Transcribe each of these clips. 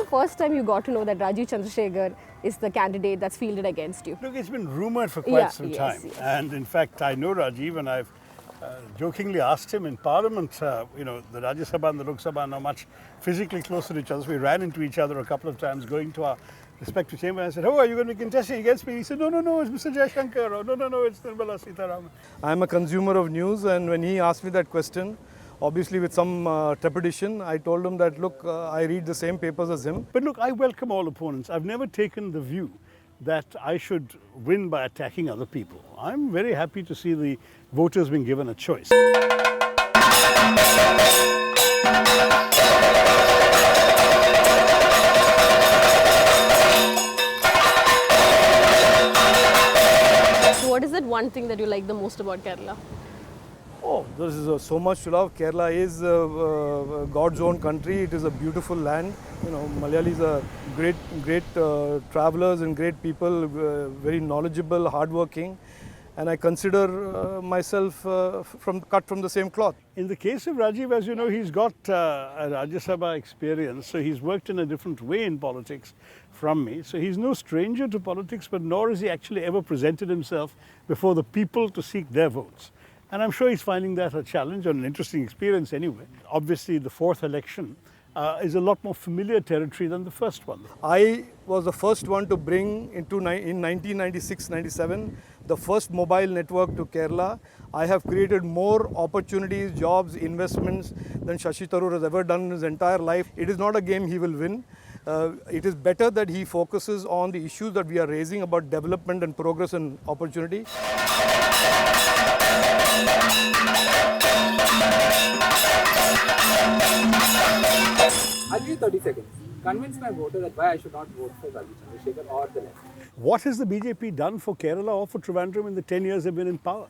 first time you got to know that Rajeev Chandrasekhar is the candidate that's fielded against you? Look, it's been rumoured for quite some time. Yes. And in fact, I know Rajeev, and I've jokingly asked him in Parliament, the Rajya Sabha and the Lok Sabha are not much physically close to each other. So we ran into each other a couple of times going to our respective chamber. I said, "Oh, are you going to be contesting against me?" He said, no, it's Mr. Jaishankar. Or, no, it's Shashi Tharoor. I'm a consumer of news, and when he asked me that question, obviously with some trepidation, I told him that, look, I read the same papers as him. But look, I welcome all opponents. I've never taken the view that I should win by attacking other people. I'm very happy to see the voters being given a choice. So what is that one thing that you like the most about Kerala? Oh, there is so much to love. Kerala is God's own country. It is a beautiful land. Malayalis are great travelers and great people, very knowledgeable, hardworking. And I consider myself cut from the same cloth. In the case of Rajeev, as you know, he's got a Rajya Sabha experience, so he's worked in a different way in politics from me. So he's no stranger to politics, but nor has he actually ever presented himself before the people to seek their votes. And I'm sure he's finding that a challenge and an interesting experience anyway. Obviously, the fourth election is a lot more familiar territory than the first one. I was the first one to bring in 1996-97 the first mobile network to Kerala. I have created more opportunities, jobs, investments than Shashi Tharoor has ever done in his entire life. It is not a game he will win. It is better that he focuses on the issues that we are raising about development and progress and opportunity. I'll give you 30 seconds. Convince my voter that why I should not vote for Rajeev Chandrasekhar or the left. What has the BJP done for Kerala or for Trivandrum in the 10 years they've been in power?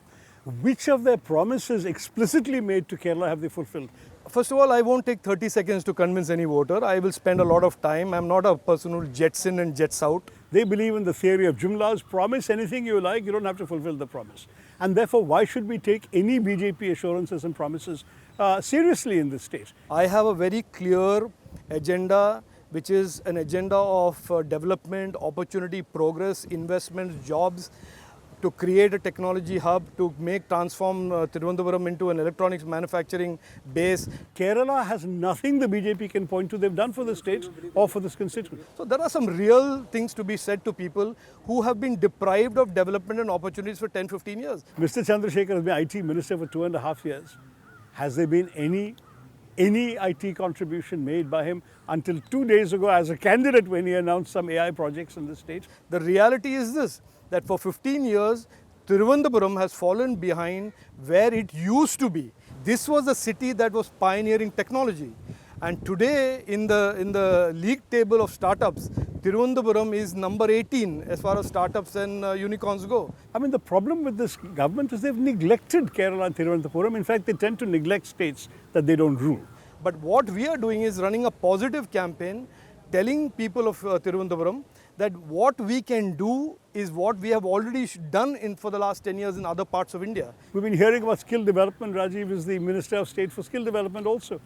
Which of their promises explicitly made to Kerala have they fulfilled? First of all, I won't take 30 seconds to convince any voter. I will spend a lot of time. I'm not a person who jets in and jets out. They believe in the theory of Jumlas. Promise anything you like, you don't have to fulfill the promise. And therefore, why should we take any BJP assurances and promises seriously in this state? I have a very clear agenda, which is an agenda of development, opportunity, progress, investments, jobs, to create a technology hub, to transform Thiruvananthapuram into an electronics manufacturing base. Kerala has nothing the BJP can point to they've done for the state or for this constituent. So there are some real things to be said to people who have been deprived of development and opportunities for 10-15 years. Mr. Chandrasekhar has been IT minister for 2.5 years. Has there been any IT contribution made by him until 2 days ago as a candidate when he announced some AI projects in the state? The reality is this, that for 15 years, Thiruvananthapuram has fallen behind where it used to be. This was a city that was pioneering technology. And today, in the league table of startups, Thiruvananthapuram is number 18 as far as startups and unicorns go. I mean, the problem with this government is they've neglected Kerala and Thiruvananthapuram. In fact, they tend to neglect states that they don't rule. But what we are doing is running a positive campaign, telling people of Thiruvananthapuram that what we can do is what we have already done for the last 10 years in other parts of India. We've been hearing about skill development. Rajeev is the Minister of State for Skill Development also.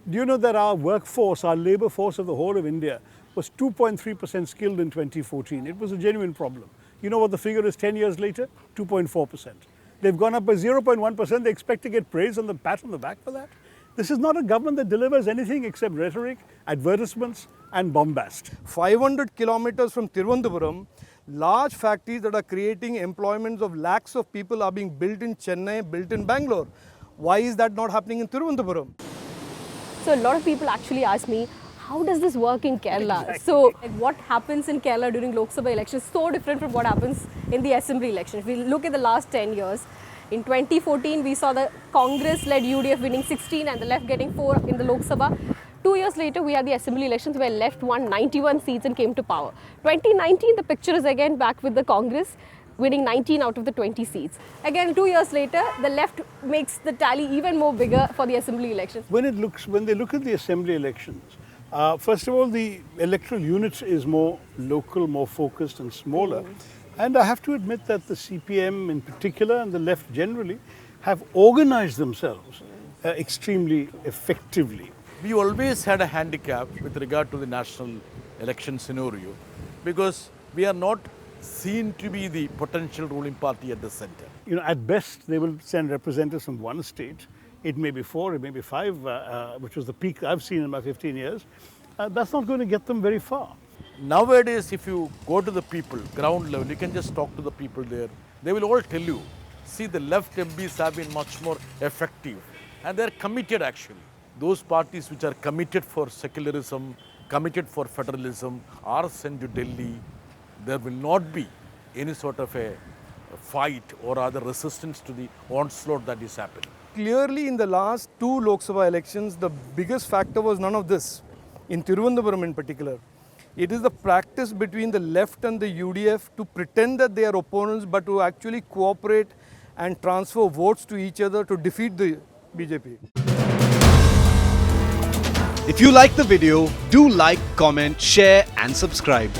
Do you know that our workforce, our labour force of the whole of India was 2.3% skilled in 2014. It was a genuine problem. You know what the figure is 10 years later? 2.4%. They've gone up by 0.1%. They expect to get praise and the pat on the back for that. This is not a government that delivers anything except rhetoric, advertisements and bombast. 500 kilometers from Thiruvananthapuram, large factories that are creating employments of lakhs of people are being built in Chennai, built in Bangalore. Why is that not happening in Thiruvananthapuram? So a lot of people actually ask me, how does this work in Kerala? Exactly. So what happens in Kerala during Lok Sabha elections is so different from what happens in the assembly election. If we look at the last 10 years, in 2014 we saw the Congress-led UDF winning 16 and the left getting 4 in the Lok Sabha. 2 years later we had the assembly elections where left won 91 seats and came to power. 2019 the picture is again back with the Congress winning 19 out of the 20 seats. Again 2 years later the left makes the tally even more bigger for the assembly elections. When they look at the assembly elections, first of all, the electoral unit is more local, more focused and smaller. And I have to admit that the CPM in particular and the left generally have organized themselves extremely effectively. We always had a handicap with regard to the national election scenario because we are not seen to be the potential ruling party at the center. You know, at best, they will send representatives from one state. It may be 4, it may be 5, which was the peak I've seen in my 15 years. That's not going to get them very far. Nowadays, if you go to the people, ground level, you can just talk to the people there. They will all tell you, see, the left MPs have been much more effective and they're committed actually. Those parties which are committed for secularism, committed for federalism are sent to Delhi. There will not be any sort of a fight or rather resistance to the onslaught that is happening. Clearly, in the last 2 Lok Sabha elections, the biggest factor was none of this. In Thiruvananthapuram in particular, it is the practice between the left and the UDF to pretend that they are opponents but to actually cooperate and transfer votes to each other to defeat the BJP. If you like the video, do like, comment, share and subscribe.